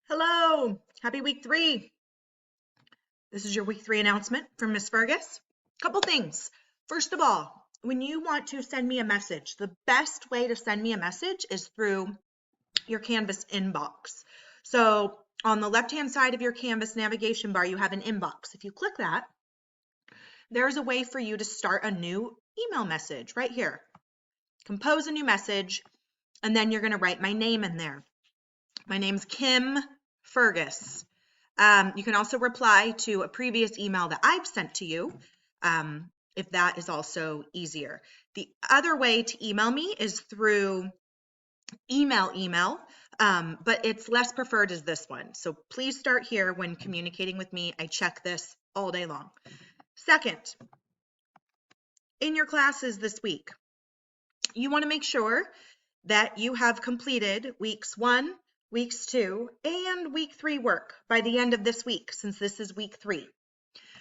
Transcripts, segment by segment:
Hello, happy week 3. This is your week 3 announcement from Miss Fergus. Couple things. First of all, when you want to send me a message, the best way to send me a message is through your Canvas inbox. So on the left-hand side of your Canvas navigation bar, you have an inbox. If you click that, there's a way for you to start a new email message right here. Compose a new message, and then you're going to write my name in there. My name's Kim Fergus. You can also reply to a previous email that I've sent to you, if that is also easier. The other way to email me is through email, but it's less preferred as this one. So please start here when communicating with me. I check this all day long. Second, in your classes this week, you want to make sure that you have completed weeks 1, weeks 2, and week 3 work by the end of this week, since this is week 3.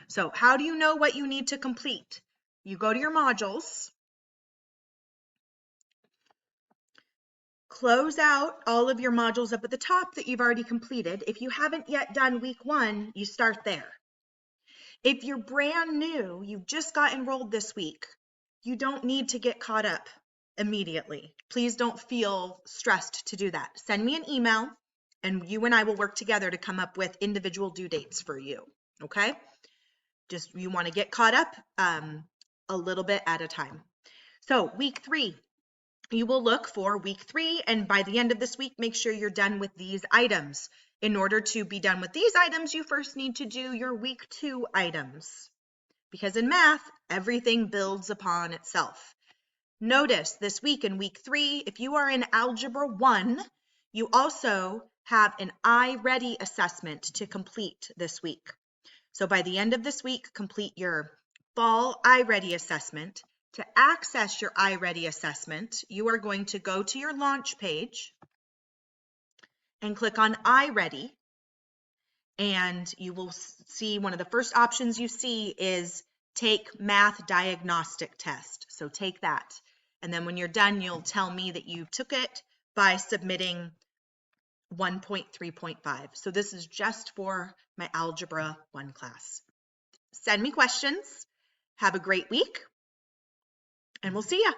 So how do you know what you need to complete? You go to your modules, close out all of your modules up at the top that you've already completed. If you haven't yet done week 1, you start there. If you're brand new, you just got enrolled this week, you don't need to get caught up immediately. Please don't feel stressed to do that. Send me an email and you and I will work together to come up with individual due dates for you. Okay? Just you want to get caught up a little bit at a time. So week 3, you will look for week 3, and by the end of this week, make sure you're done with these items. In order to be done with these items, you first need to do your week 2 items, because in math, everything builds upon itself. Notice this week in week 3, if you are in Algebra 1, you also have an iReady assessment to complete this week. So by the end of this week, complete your fall iReady assessment. To access your iReady assessment, you are going to go to your launch page and click on iReady, and you will see one of the first options you see is take math diagnostic test. So take that. And then when you're done, you'll tell me that you took it by submitting 1.3.5. So this is just for my Algebra 1 class. Send me questions. Have a great week, and we'll see ya.